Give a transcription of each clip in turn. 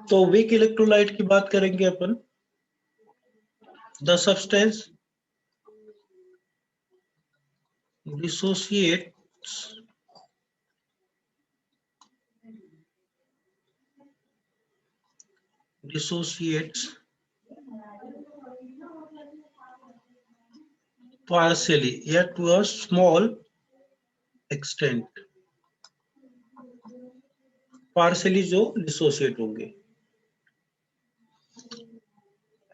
तो weak electrolyte की बात करेंगे अपन। The substance dissociates partially yet to a small extent, partially जो डिसोसिएट होंगे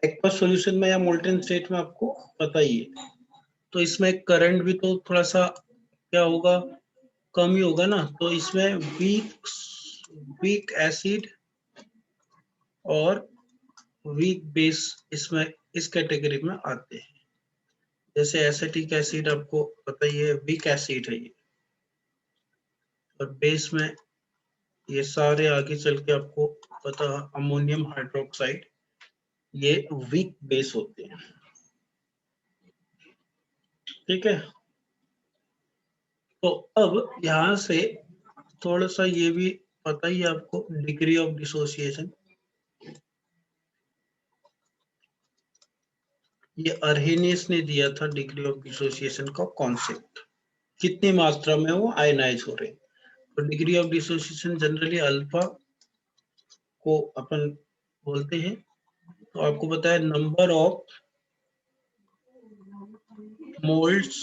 एक्वस सॉल्यूशन में या मोल्टेन स्टेट में, आपको पता ही है। तो इसमें करंट भी तो थोड़ा सा क्या होगा, कम ही होगा ना। तो इसमें वीक एसिड और वीक बेस इसमें इस कैटेगरी में आते हैं। जैसे एसिटिक एसिड आपको पता ही है, वीक एसिड है ये, और बेस में ये सारे आगे चल के आपको पता, अमोनियम हाइड्रोक्साइड, ये वीक बेस होते हैं। ठीक है, तो अब यहां से थोड़ा सा ये भी पता ही है आपको, डिग्री ऑफ डिसोसिएशन। ये अर्हेनियस ने दिया था डिग्री ऑफ डिसोसिएशन का कॉन्सेप्ट, कितनी मात्रा में वो आयनाइज हो रहे हैं। तो degree of dissociation generally alpha को अपन बोलते हैं। तो आपको पता है number of moles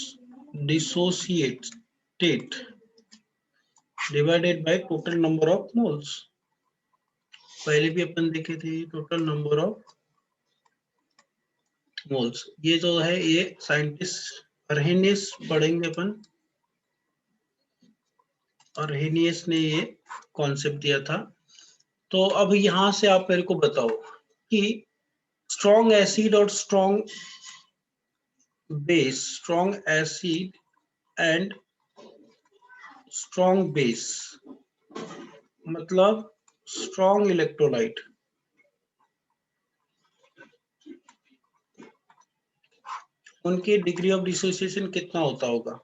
dissociated divided by total number of moles. पहले भी अपन देखे थे टोटल नंबर ऑफ मोल्स। ये जो है ये साइंटिस्ट अर्हेनियस पढ़ेंगे अपन, अर्हेनियस ने ये कॉन्सेप्ट दिया था। तो अब यहां से आप मेरे को बताओ कि स्ट्रॉन्ग एसिड और strong base, strong acid and strong base मतलब स्ट्रॉन्ग इलेक्ट्रोलाइट, उनकी डिग्री ऑफ डिसोसिएशन कितना होता होगा?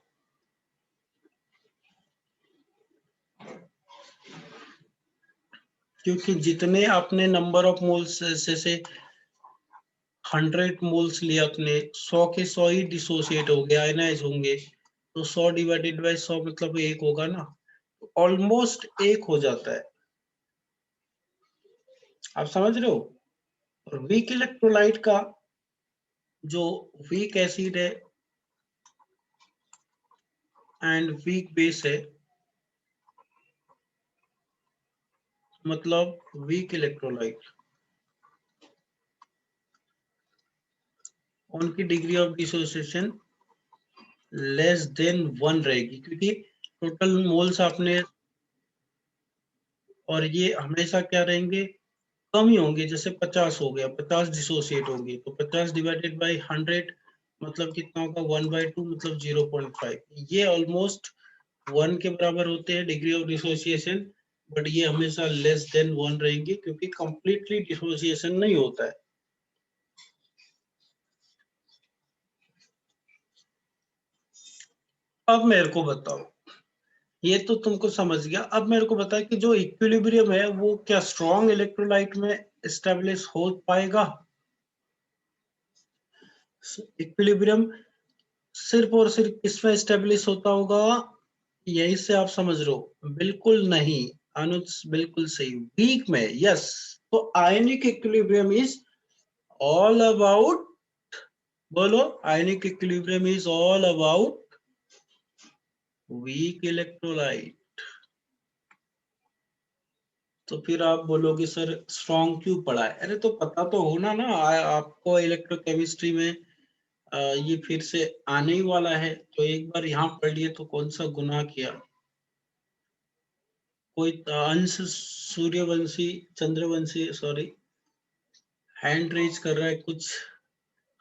क्योंकि जितने आपने नंबर ऑफ मोल्स से 100 मोल्स लिया आपने, 100 के 100 ही डिसोसिएट हो गए, आयनाइज होंगे। तो 100 डिवाइडेड बाय 100 मतलब 1 होगा ना, ऑलमोस्ट 1 हो जाता है। आप समझ रहे हो? और वीक इलेक्ट्रोलाइट का जो वीक एसिड है एंड वीक बेस है, मतलब वीक इलेक्ट्रोलाइट, उनकी degree of dissociation less than 1 रहेगी, क्योंकि टोटल मोल्स आपने, और ये हमेशा क्या रहेंगे, कम ही होंगे। जैसे 50 हो गया, 50 डिसोसिएट होंगे, तो 50 डिवाइडेड बाई 100 मतलब कितना होगा, 1/2 मतलब 0.5। ये ऑलमोस्ट 1 के बराबर होते हैं डिग्री ऑफ डिसोसिएशन, बट ये हमेशा लेस देन 1 रहेंगे, क्योंकि कंप्लीटली डिसोसिएशन नहीं होता है। अब मेरे को बताओ, ये तो तुमको समझ गया। अब मेरे को बता कि जो इक्विलिब्रियम है वो क्या स्ट्रॉन्ग इलेक्ट्रोलाइट में एस्टेब्लिश हो पाएगा? इक्विलिब्रियम सिर्फ और सिर्फ किसमें एस्टेब्लिश होता होगा? यही से आप समझ रहे हो? बिल्कुल नहीं अनुज, बिल्कुल सही, वीक में। यस, तो ionic equilibrium is all about, बोलो, ionic equilibrium is all about weak electrolyte. तो फिर आप बोलोगे सर स्ट्रॉन्ग क्यों पढ़ा है? अरे तो पता तो होना ना आपको इलेक्ट्रोकेमिस्ट्री में। ये फिर से आने ही वाला है, तो एक बार यहाँ पढ़ लिए तो कौन सा गुनाह किया। कोई Ansh Suryavanshi, Chandravanshi, sorry, hand raise कर रहा है, कुछ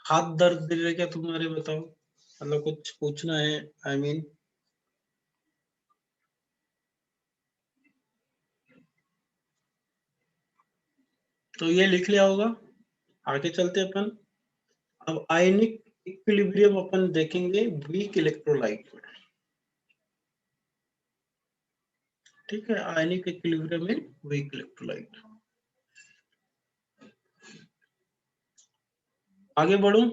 हाथ दर्द दे रहे क्या तुम्हारे? बताओ, मतलब कुछ पूछना है, आई मीन। तो ये लिख लिया होगा। आगे चलते अपन। अब आयनिक इक्विलिब्रियम अपन देखेंगे वीक इलेक्ट्रोलाइट में। ठीक है, ionic equilibrium in weak electrolyte. आगे बढ़ूं?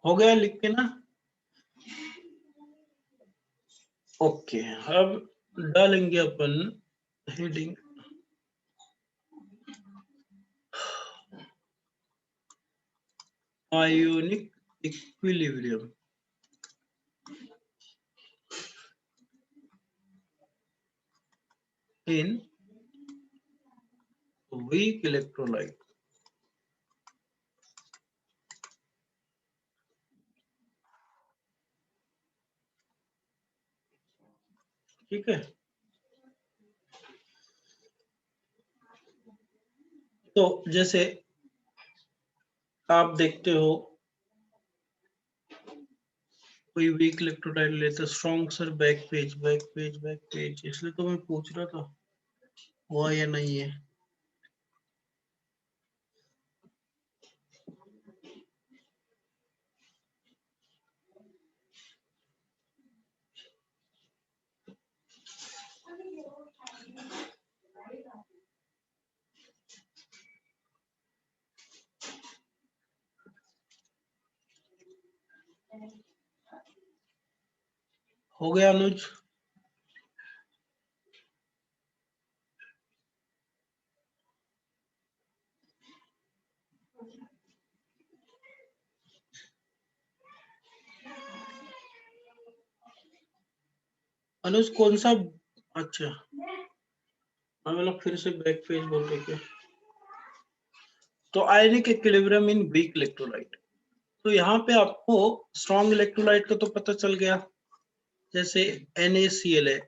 हो गया लिख के ना? ओके, अब डालेंगे अपन heading ionic equilibrium in weak electrolyte. ठीक है, तो जैसे आप देखते हो कोई वीक इलेक्ट्रोलाइट लेते strong sir, back page back page back page, इसलिए तो मैं पूछ रहा था हुआ या नहीं है। हो गया अनुज? अनुज कौन सा? अच्छा, मैं मतलब फिर से बैक पेज बोल रहे थे। तो ionic equilibrium in weak electrolyte, तो यहाँ पे आपको स्ट्रॉन्ग इलेक्ट्रोलाइट का तो पता चल गया। जैसे NaCl है,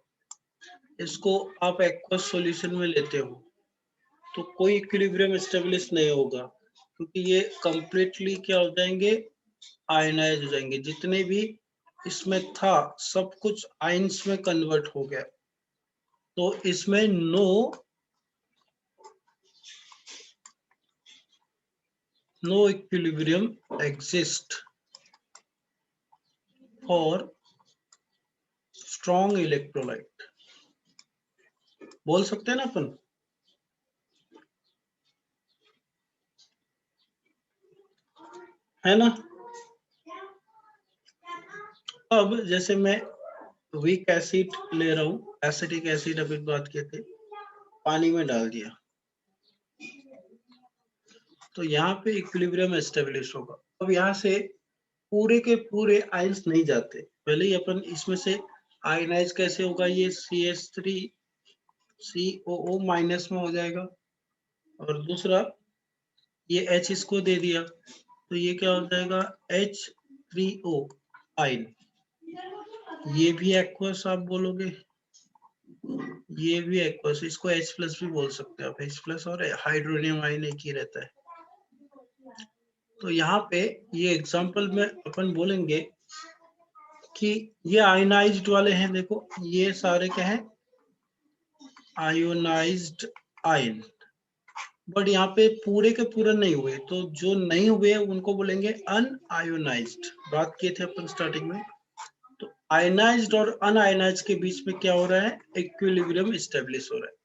इसको आप एक्वस सॉल्यूशन में लेते हो तो कोई इक्विलिब्रियम स्टेब्लिश नहीं होगा, क्योंकि ये कंप्लीटली क्या हो जाएंगे, आयनाइज हो जाएंगे। जितने भी इसमें था सब कुछ आयंस में कन्वर्ट हो गया, तो इसमें no equilibrium exist for strong electrolyte, बोल सकते हैं ना अपन। है ना? अब जैसे मैं वीक एसिड ले रहा हूँ, एसिटिक एसिड अभी बात किए थे, पानी में डाल दिया तो यहाँ पे इक्विलिब्रियम एस्टेब्लिश होगा। अब यहाँ से पूरे के पूरे आयंस नहीं जाते, पहले ही अपन इसमें से आयनाइज कैसे होगा, ये CH3 COO माइनस में हो जाएगा, और दूसरा ये H इसको दे दिया तो ये क्या हो जाएगा, H3O आयन। ये भी एक्वस आप बोलोगे, ये भी एक्वस, इसको H प्लस भी बोल सकते हैं आप, H प्लस और हाइड्रोनियम आयन एक ही रहता है। तो यहाँ पे ये एग्जांपल में अपन बोलेंगे कि ये आयनाइज्ड वाले हैं, देखो ये सारे क्या हैं, आयोनाइज्ड आयन। बट यहाँ पे पूरे के पूरे नहीं हुए, तो जो नहीं हुए उनको बोलेंगे अनआयोनाइज्ड। बात किए थे अपन स्टार्टिंग में। तो आयनाइज्ड और अनआयोनाइज्ड के बीच में क्या हो रहा है, इक्विलिब्रियम एस्टेब्लिश हो रहा है।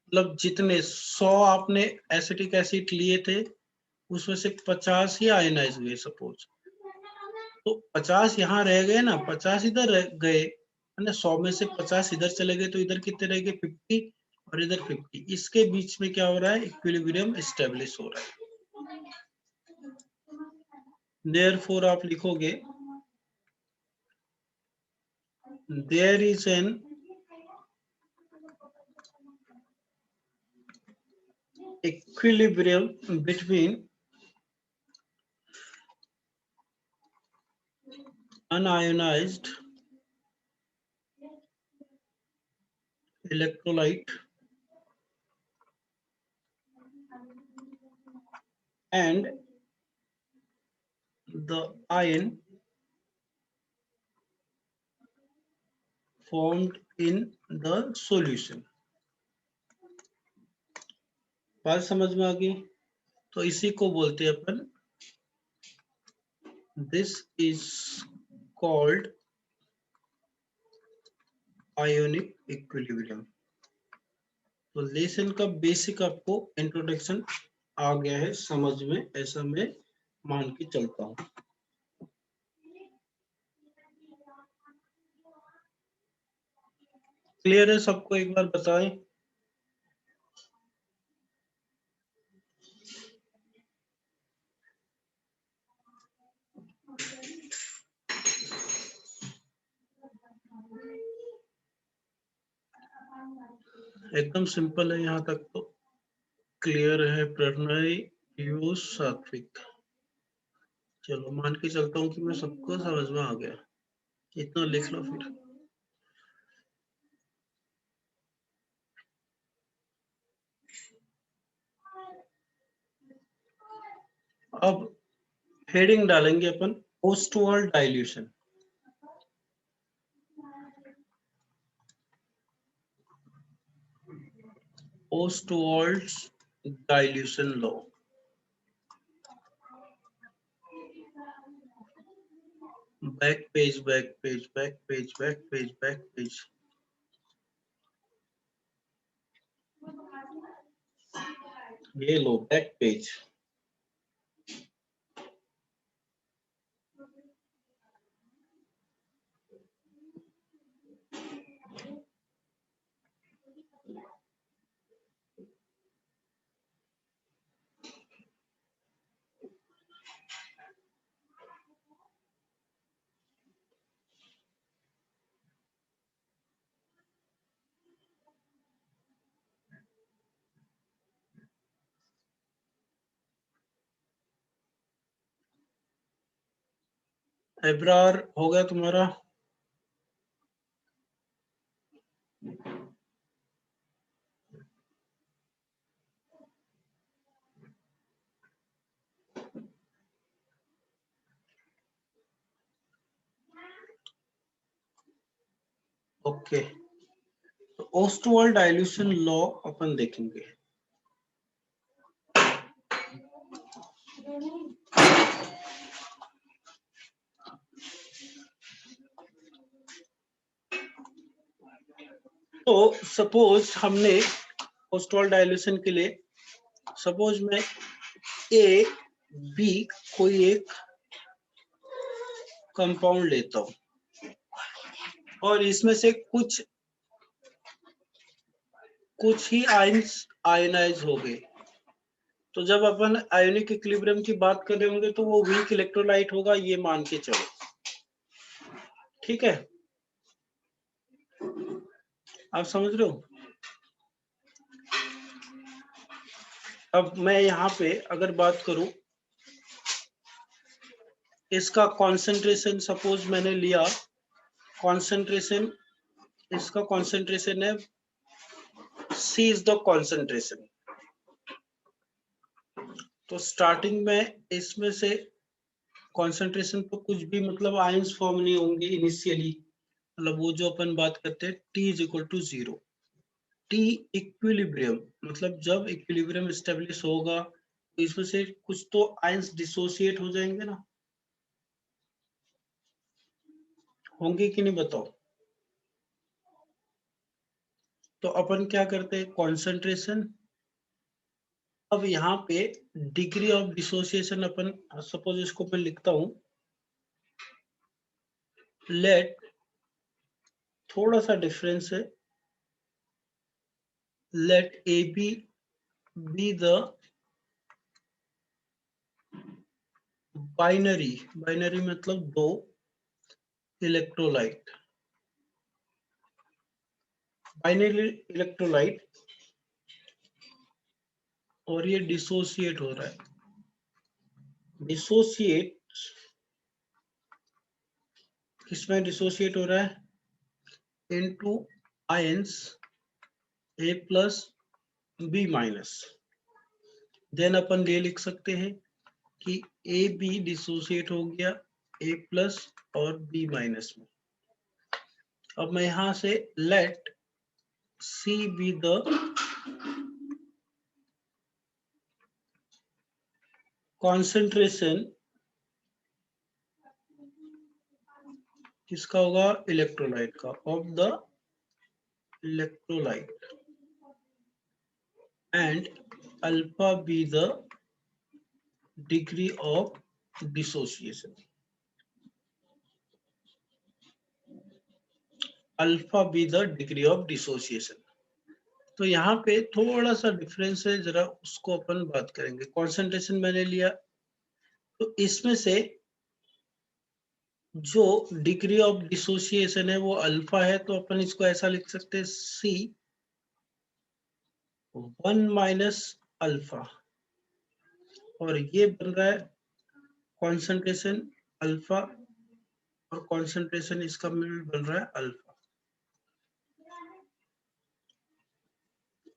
मतलब जितने 100 आपने एसिटिक एसिड लिए थे उसमें से 50 ही आयनाइज हुए सपोज, तो 50 यहाँ रह गए ना, 50 इधर रह गए, है ना। 100 में से 50 इधर चले गए तो इधर कितने रह गए, 50, और इधर 50। इसके बीच में क्या हो रहा है, इक्विलिब्रियम एस्टेब्लिश हो रहा है। देयरफॉर आप लिखोगे there is an equilibrium between unionized electrolyte and the ion formed in the solution। बात समझ में आ गई? तो इसी को बोलते हैं अपन, this is called ionic equilibrium। तो लेसन का बेसिक आपको इंट्रोडक्शन आ गया है समझ में, ऐसा मैं मान के चलता हूँ। क्लियर है सबको? एक बार बताएं। एकदम सिंपल है, यहाँ तक तो क्लियर है। प्रणय, पीयूष, सात्विक, चलो मान के चलता हूँ कि मैं सबको समझ में आ गया। इतना लिख लो फिर। अब हेडिंग डालेंगे अपन, Ostwald dilution. Ostwald's dilution law. Back page, back page, back page, back page, back page. ये लो बैक पेज। एब्रार हो गया तुम्हारा? ओके, तो ओस्टवाल डाइल्यूशन लॉ अपन देखेंगे। तो सपोज हमने ओस्टवाल डाइल्यूशन के लिए, सपोज मैं ए बी कोई एक कंपाउंड लेता हूं और इसमें से कुछ ही आयंस आयनाइज हो गए। तो जब अपन आयोनिक इक्विलिब्रियम की बात कर रहे होंगे तो वो वीक इलेक्ट्रोलाइट होगा, ये मान के चलो। ठीक है, आप समझ रहे हो? अब मैं यहाँ पे अगर बात करूं, इसका कॉन्सेंट्रेशन सपोज मैंने लिया, कॉन्सेंट्रेशन, इसका कॉन्सेंट्रेशन है C इज द कॉन्सेंट्रेशन। तो स्टार्टिंग में इसमें से कॉन्सेंट्रेशन तो कुछ भी मतलब आयंस फॉर्म नहीं होंगे इनिशियली, मतलब वो जो अपन बात करते हैं T is equal to 0। T equilibrium मतलब जब इक्विलिब्रियम स्टेब्लिश होगा तो इसमें से कुछ तो आयंस डिसोसिएट हो जाएंगे ना, होंगे कि नहीं बताओ? तो अपन क्या करते हैं, कॉन्सेंट्रेशन। अब यहाँ पे डिग्री ऑफ डिसोसिएशन अपन सपोज इसको मैं लिखता हूं, लेट, थोड़ा सा डिफरेंस है, let A B the binary मतलब दो इलेक्ट्रोलाइट, बाइनरी इलेक्ट्रोलाइट, और ये डिसोसिएट हो रहा है। डिसोसिएट किसमें डिसोसिएट हो रहा है? Into ions A plus B minus. Then अपन ये लिख सकते हैं कि ए बी डिसोसिएट हो गया A प्लस और B माइनस में। अब मैं यहां से let C be the concentration किसका होगा? इलेक्ट्रोलाइट का, of the electrolyte, and alpha be the degree of dissociation, alpha be the degree of dissociation. तो यहाँ पे थोड़ा सा डिफरेंस है, जरा उसको अपन बात करेंगे। कॉन्सेंट्रेशन मैंने लिया, तो इसमें से जो डिग्री ऑफ डिसोसिएशन है वो अल्फा है, तो अपन इसको ऐसा लिख सकते हैं C 1 माइनस अल्फा, और ये बन रहा है कॉन्सेंट्रेशन अल्फा, और कॉन्सेंट्रेशन इसका बन रहा है अल्फा।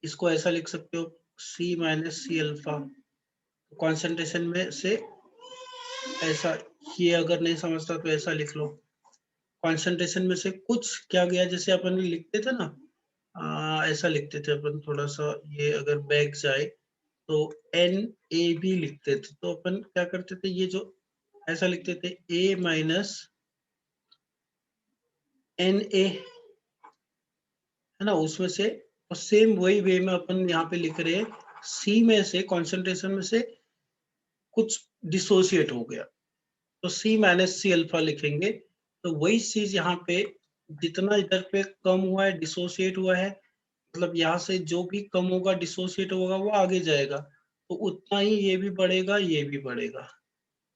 इसको ऐसा लिख सकते हो C minus C alpha. Concentration में से ऐसा, ये अगर नहीं समझता तो ऐसा लिख लो, कॉन्सेंट्रेशन में से कुछ क्या गया, जैसे अपन लिखते थे ना, ऐसा लिखते थे अपन, थोड़ा सा ये अगर बैक जाए तो एन ए भी लिखते थे, तो अपन क्या करते थे, ये जो ऐसा लिखते थे ए माइनस एन ए, है ना, उसमें से। और सेम वही वे में अपन यहाँ पे लिख रहे हैं, सी में से, कॉन्सेंट्रेशन में से कुछ डिसोसिएट हो गया, तो C माइनस सी अल्फा लिखेंगे। तो वही चीज यहाँ पे, जितना इधर पे कम हुआ है, डिसोसिएट हुआ है, मतलब यहाँ से जो भी कम होगा, डिसोसिएट होगा, वो आगे जाएगा, तो उतना ही ये भी बढ़ेगा, ये भी बढ़ेगा।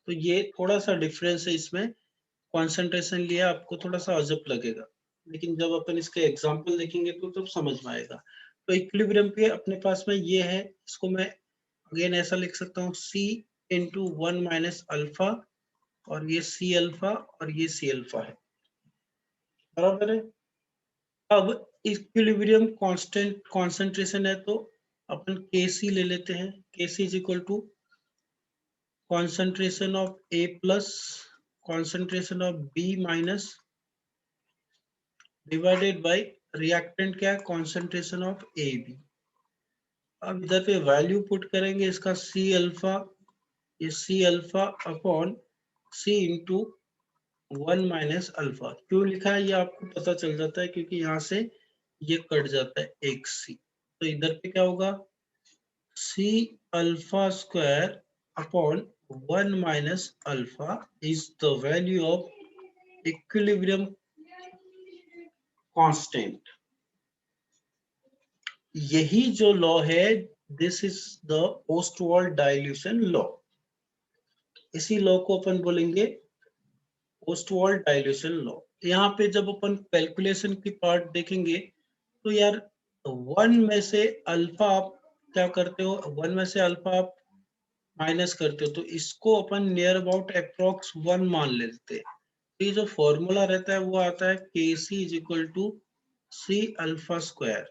तो ये थोड़ा सा डिफरेंस है इसमें। कॉन्सेंट्रेशन लिया, आपको थोड़ा सा अजब लगेगा, लेकिन जब अपन इसके एग्जाम्पल देखेंगे तो तब समझ में आएगा। तो इक्विलिब्रियम पे अपने पास में ये है, इसको मैं अगेन ऐसा लिख सकता हूँ C इंटू 1 माइनस अल्फा, और ये C अल्फा और ये C अल्फा है, बराबर है। अब इक्विलिब्रियम कांस्टेंट कॉन्सेंट्रेशन है, तो अपन Kc ले लेते हैं। Kc is equal to concentration of A plus concentration of B minus, divided by reactant क्या है, कॉन्सेंट्रेशन ऑफ AB। अब इधर पे वैल्यू पुट करेंगे इसका C अल्फा, ये C alpha upon C into 1 minus alpha. क्यों लिखा है ये आपको पता चल जाता है, क्योंकि यहाँ से ये कट जाता है एक C, तो इधर पे क्या होगा, C alpha square upon 1 minus alpha is the value of equilibrium constant. यही जो लॉ है, this is the Ostwald dilution law. इसी लॉ को अपन बोलेंगे ओस्टवाल्ड डाइल्यूशन लॉ। यहाँ पे जब अपन कैलकुलेशन की पार्ट देखेंगे, तो यार 1 में से अल्फा आप क्या करते हो, 1 में से अल्फा आप माइनस करते हो, तो इसको अपन नियर अबाउट अप्रोक्स 1 मान लेते हैं। तो ये जो फॉर्मूला रहता है वो आता है Kc is equal to C alpha square,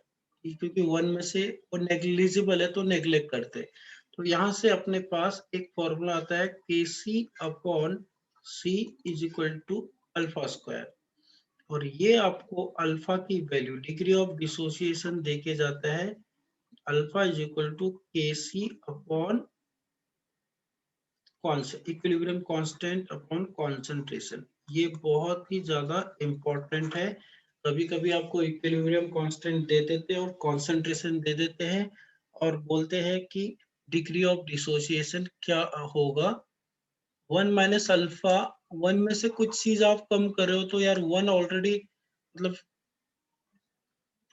क्योंकि 1 में से वो नेग्लिजिबल है तो नेग्लेक्ट करते हैं। तो यहाँ से अपने पास एक फॉर्मूला आता है Kc upon C is equal to alpha square, और ये आपको अल्फा की वैल्यू, डिग्री ऑफ डिसोसिएशन देके जाता है, alpha is equal to Kc upon equilibrium constant upon concentration. ये बहुत ही ज्यादा इंपॉर्टेंट है। कभी कभी आपको इक्विलिब्रियम कांस्टेंट दे देते हैं और कॉन्सेंट्रेशन दे देते हैं, और बोलते हैं कि डिग्री ऑफ डिसोसिएशन क्या होगा, 1 माइनस अल्फा। 1 में से कुछ चीज आप कम कर रहे हो, तो यार 1 ऑलरेडी, मतलब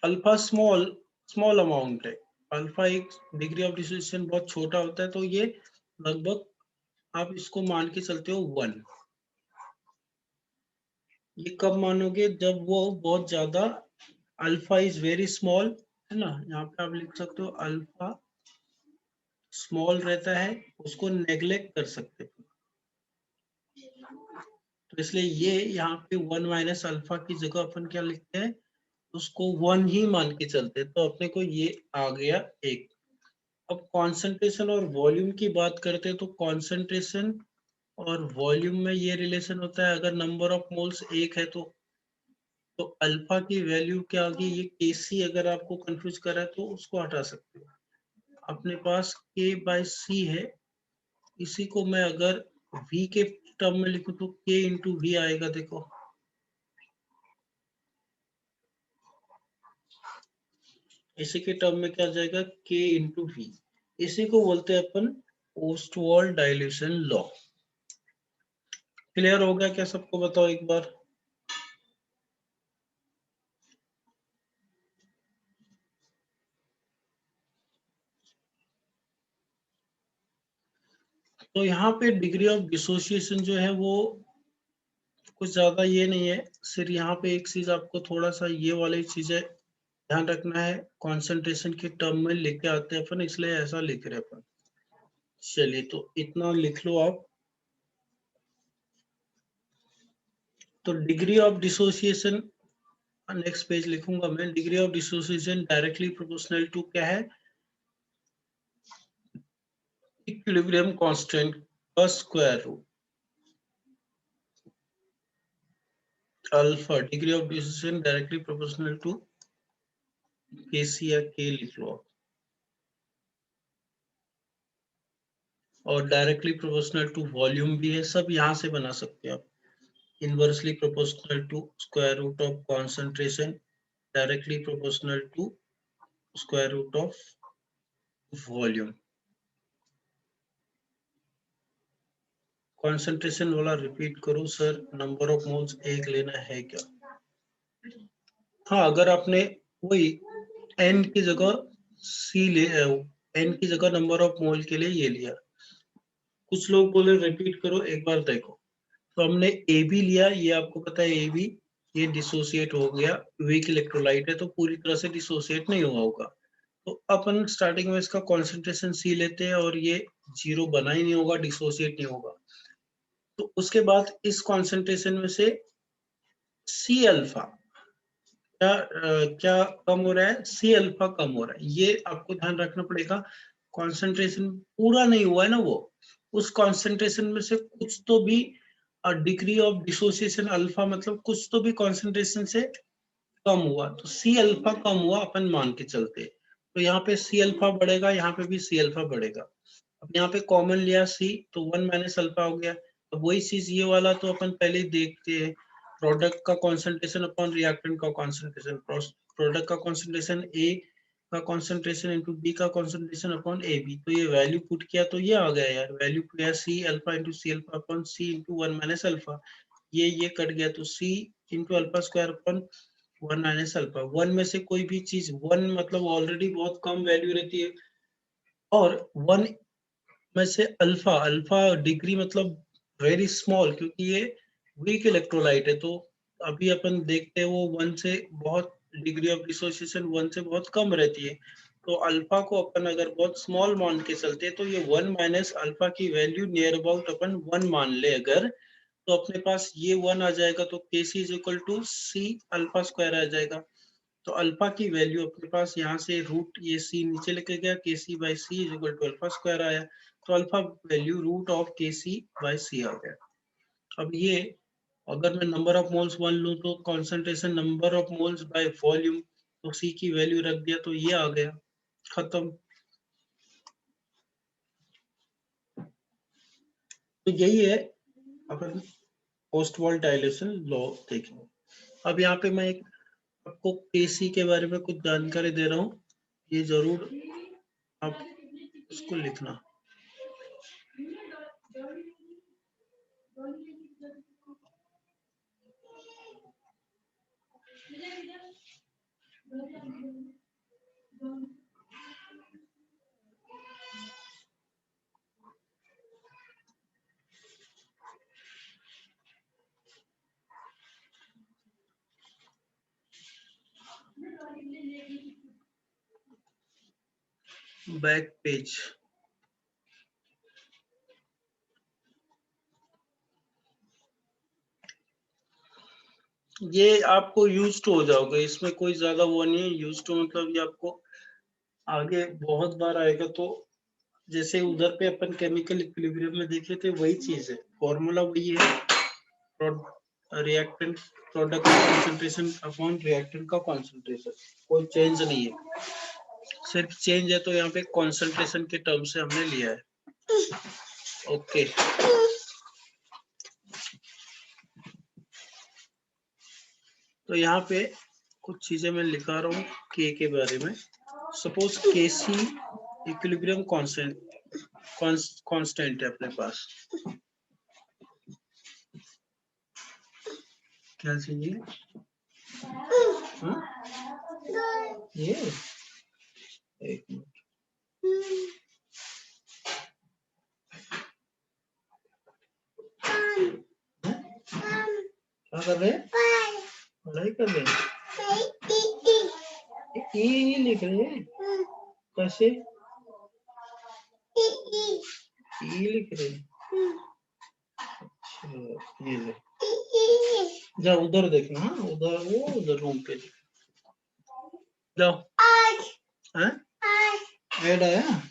अल्फा स्मॉल स्मॉल अमाउंट है, अल्फा एक डिग्री ऑफ डिसोसिएशन बहुत छोटा होता है, तो ये लगभग आप इसको मान के चलते हो 1। ये कब मानोगे, जब वो बहुत ज्यादा, अल्फा इज वेरी स्मॉल, है ना, यहाँ पे आप लिख सकते हो अल्फा स्मॉल रहता है, उसको नेग्लेक्ट कर सकते हो। तो इसलिए ये यहाँ पे 1 माइनस अल्फा की जगह अपन क्या लिखते हैं, उसको 1 ही मान के चलते हैं, तो अपने को ये आ गया एक। अब कॉन्सेंट्रेशन और वॉल्यूम की बात करते हैं, तो कॉन्सेंट्रेशन और वॉल्यूम में ये रिलेशन होता है, अगर नंबर ऑफ मोल्स एक है तो अल्फा की वैल्यू क्या होगी, ये Kc अगर आपको कंफ्यूज कर रहा है तो उसको हटा सकते हो। अपने पास K बाय C है, इसी को मैं अगर V के टर्म में लिखूं तो K इंटू वी आएगा, देखो इसी के टर्म में क्या आ जाएगा, K इंटू V। इसी को बोलते हैं अपन ओस्टवाल्ड डाइल्यूशन लॉ। क्लियर हो गया क्या सबको, बताओ एक बार। तो यहाँ पे डिग्री ऑफ डिसोसिएशन जो है वो कुछ ज्यादा ये नहीं है, सिर्फ यहाँ पे एक चीज आपको थोड़ा सा ये वाली चीजें ध्यान रखना है, कंसंट्रेशन के टर्म में लेके आते हैं अपन, इसलिए ऐसा लिख रहे हैं अपन। चलिए तो इतना लिख लो आप। तो degree of dissociation, next page लिखूंगा मैं, degree of dissociation directly proportional to क्या है, इक्विलिब्रियम कांस्टेंट का square root alpha. Degree of dissociation directly proportional to KC या के लिख लो आप, और डायरेक्टली प्रोपोर्शनल टू वॉल्यूम भी है, सब यहाँ से बना सकते हैं आप। Inversely proportional to square root of concentration, directly proportional to square root of volume. Concentration वाला रिपीट करो सर, नंबर ऑफ मोल्स एक लेना है क्या। हाँ, अगर आपने वही एन की जगह सी ले, एन की जगह नंबर ऑफ मोल के लिए ये लिया। कुछ लोग बोले रिपीट करो, एक बार देखो। तो हमने ए बी लिया, ये आपको पता है ए बी, ये डिसोसिएट हो गया, वीक इलेक्ट्रोलाइट है तो पूरी तरह से डिसोसिएट नहीं हुआ होगा। तो अपन स्टार्टिंग में इसका कॉन्सेंट्रेशन सी लेते हैं और ये जीरो बना ही नहीं होगा, डिसोसिएट नहीं होगा। तो उसके बाद इस कॉन्सेंट्रेशन में से सी अल्फा क्या कम हो रहा है, सी अल्फा कम हो रहा है, ये आपको ध्यान रखना पड़ेगा। कॉन्सेंट्रेशन पूरा नहीं हुआ है ना वो, उस कॉन्सेंट्रेशन में से कुछ तो भी डिग्री ऑफ डिसोसिएशन अल्फा, मतलब कुछ तो भी कॉन्सेंट्रेशन से कम हुआ, तो सी अल्फा कम हुआ अपन मान के चलते। तो यहाँ पे सी अल्फा बढ़ेगा, यहाँ पे भी सी अल्फा बढ़ेगा। अब यहाँ पे कॉमन लिया सी, तो 1 - अल्फा हो गया। अब वही चीज ये वाला तो अपन पहले ही देखते हैं, प्रोडक्ट का कॉन्सेंट्रेशन अपॉन रिएक्टेंट का कॉन्सेंट्रेशन, प्रोडक्ट का कॉन्सेंट्रेशन ए का कॉन्सेंट्रेशन इंटू बी का कॉन्सेंट्रेशन अपॉन ए बी। तो ये वैल्यू पुट किया तो ये आ गया यार, वैल्यू किया C alpha into C alpha upon C into 1 - alpha. ये कट गया तो C into alpha square upon 1 - alpha. One में से कोई भी चीज, वन मतलब ऑलरेडी बहुत कम वैल्यू रहती है, और वन में से अल्फा, अल्फा डिग्री मतलब वेरी स्मॉल, क्योंकि ये वीक इलेक्ट्रोलाइट है। तो अभी अपन देखते हैं वो वन से बहुत, डिग्री ऑफ डिसोसिएशन वन से बहुत कम रहती है। तो अल्फा को अपन अगर बहुत स्मॉल मान के चलते हैं तो ये 1 - अल्फा की वैल्यू नियर अबाउट अपन 1 मान ले अगर, तो अपने पास ये 1 आ जाएगा, तो K C is equal to C alpha square आ जाएगा। तो अल्फा की वैल्यू अपने पास यहाँ से रूट, ये सी नीचे लेके गया, K C by C is equal to alpha square आया। तो अल्फा वैल्यू रूट ऑफ के सी बाई सी आ गया। अब ये अगर मैं नंबर ऑफ मोल्स वन लूँ तो concentration number of moles by volume, तो सी की वैल्यू रख दिया तो ये आ गया, खत्म। तो यही है अपन पोस्ट वॉल डायलेशन लॉ देखेंगे। अब यहाँ पे मैं एक आपको केसी के बारे में कुछ जानकारी दे रहा हूँ, ये जरूर आप उसको लिखना। बैक पेज, ये आपको यूज टू हो जाओगे, इसमें कोई ज्यादा वो नहीं है। यूज टू मतलब ये आपको आगे बहुत बार आएगा। तो जैसे उधर पे अपन केमिकल इक्विलिब्रियम में देखे थे, वही चीज है, फॉर्मूला वही है, रिएक्टेंट प्रोडक्ट का कॉन्सेंट्रेशन अपॉन रिएक्टेंट का कॉन्सेंट्रेशन, कोई चेंज नहीं है। सिर्फ चेंज है तो यहाँ पे कॉन्सेंट्रेशन के टर्म से हमने लिया है। ओके, तो यहाँ पे कुछ चीजें मैं लिखा रहा हूँ के बारे में। सपोज Kc इक्विलिब्रियम कांस्टेंट है अपने पास, क्या चाहिए? हाँ? ये एक मिनट, क्या कर रहे हैं? पढ़ाई कर रहे हैं? ई लिख रहे हैं? कैसे? ई लिख रहे हैं? अच्छा, ये ले, जाओ उधर देखना, हाँ उधर, वो उधर रूम पे जाओ। हैं? ऐड आया?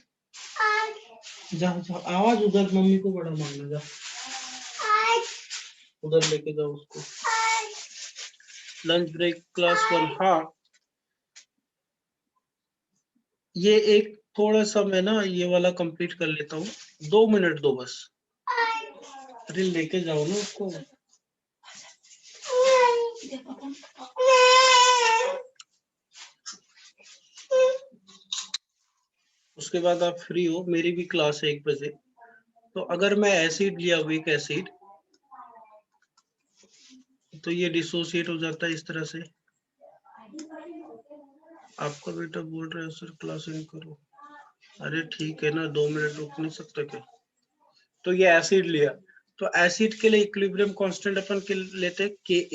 जाओ जाओ, आवाज उधर मम्मी को बड़ा मारना, जाओ उधर लेके जाओ उसको। लंच ब्रेक क्लास 1, हाँ ये एक थोड़ा सा मैं ना ये वाला कंप्लीट कर लेता हूँ, 2 मिनट दो बस। अरे लेके जाओ ना उसको। उसके बाद आप फ्री हो, मेरी भी क्लास है 1 बजे। तो अगर मैं एसिड लिया, वीक एसिड, तो ये डिसोसिएट हो जाता है इस तरह से। आपका बेटा बोल रहा है सर क्लास एंड करो। अरे ठीक है ना, 2 मिनट रुक नहीं सकता क्या? तो ये एसिड लिया, तो एसिड के लिए इक्विलिब्रियम कांस्टेंट अपन के लेते हैं Ka,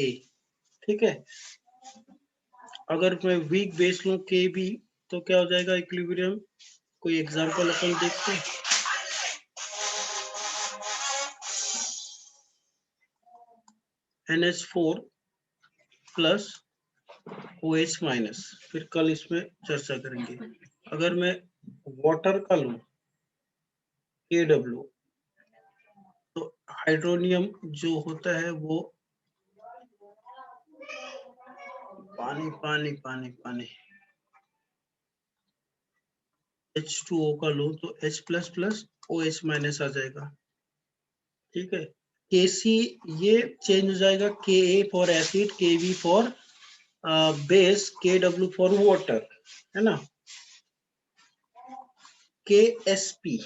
ठीक है। अगर मैं वीक बेस लूं Kb, तो क्या हो जाएगा इक्विलिब्रियम? कोई एग्जांपल अपन देखते हैं। NH4 प्लस OH माइनस, फिर कल इसमें चर्चा करेंगे। अगर मैं वाटर का लूं KW, तो हाइड्रोनियम जो होता है वो पानी पानी पानी पानी, H2O का लूं तो H plus plus OH minus आ जाएगा, ठीक है। Kc ये चेंज हो जाएगा, Ka for acid, Kb for base, Kw for water, है ना। Ksp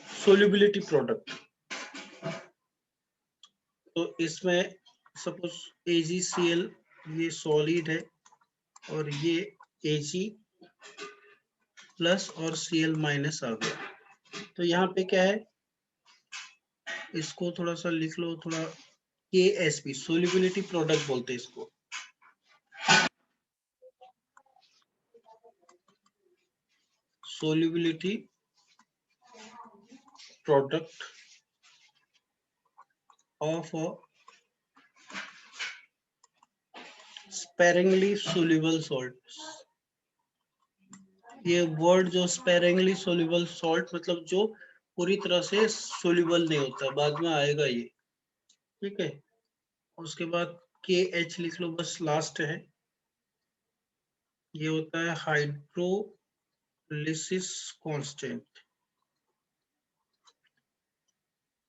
सोल्युबिलिटी प्रोडक्ट, तो इसमें सपोज AgCl ये सॉलिड है और ये Ag प्लस और Cl माइनस आ गया। तो यहाँ पे क्या है, इसको थोड़ा सा लिख लो, थोड़ा Ksp सोल्युबिलिटी प्रोडक्ट बोलते हैं इसको। Solubility product of a sparingly soluble salt। ये वर्ड जो sparingly soluble salt मतलब जो पूरी तरह से सोल्यूबल नहीं होता, बाद में आएगा ये, ठीक है। उसके बाद KH लिख लो, बस लास्ट है। ये होता है हाइड्रोलिसिस कांस्टेंट।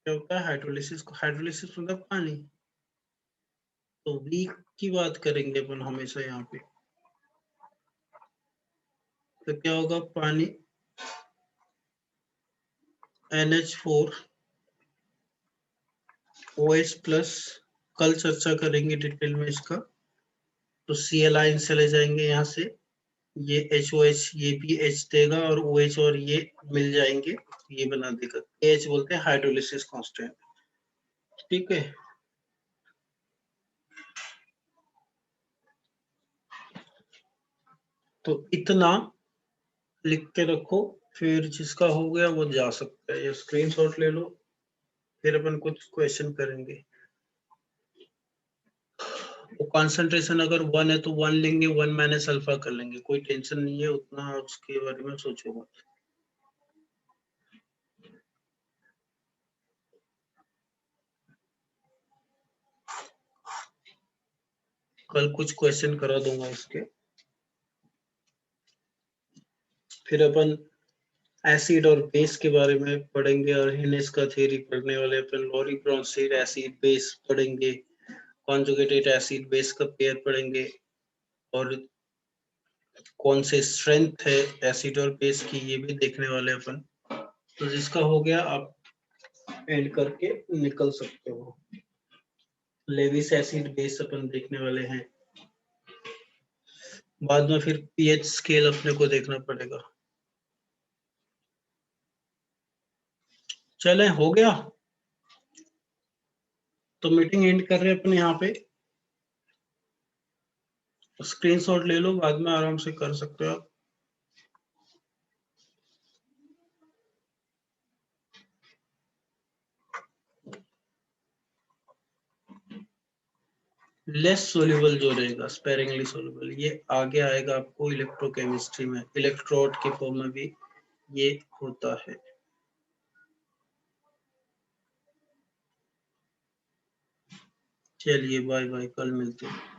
क्या होता है हाइड्रोलिसिस? हाइड्रोलिसिस मतलब पानी। तो वीक की बात करेंगे अपन हमेशा यहाँ पे, तो क्या होगा, पानी NH4 OH प्लस, कल चर्चा करेंगे डिटेल में इसका। तो Cl आयन चले जाएंगे यहाँ से, ये HOH ये भी H देगा और OH और ये मिल जाएंगे, ये बना देगा, H बोलते हैं हाइड्रोलिसिस कांस्टेंट, ठीक है। तो इतना लिख के रखो, फिर जिसका हो गया वो जा सकता है, ये स्क्रीनशॉट ले लो, फिर अपन कुछ क्वेश्चन करेंगे। वो कंसंट्रेशन अगर 1 है तो 1 लेंगे, 1 माइनस अल्फा कर लेंगे, कोई टेंशन नहीं है उतना, उसके बारे में सोचो मत। कल कुछ क्वेश्चन करा दूंगा इसके। फिर अपन एसिड और बेस के बारे में पढ़ेंगे, और हिनेस का थ्योरी पढ़ने वाले अपन, लॉरी ब्रॉन्सीड एसिड बेस पढ़ेंगे, कॉन्जुगेटेड एसिड बेस का पेयर पढ़ेंगे, और कौन से स्ट्रेंथ है एसिड और बेस की, ये भी देखने वाले अपन। तो जिसका हो गया आप ऐड करके निकल सकते हो। लेविस एसिड बेस अपन देखने वाले हैं। बाद में फिर पीएच स्केल अपने को देखना पड़ेगा। चले, हो गया। तो मीटिंग एंड कर रहे हैं अपन यहाँ पे। स्क्रीनशॉट ले लो, बाद में आराम से कर सकते हो आप। लेस सोल्यूबल जो रहेगा, स्पेरिंगली सोल्यूबल, ये आगे आएगा आपको इलेक्ट्रोकेमिस्ट्री में, इलेक्ट्रोड के फॉर्म में भी ये होता है। चलिए बाय बाय, कल मिलते हैं।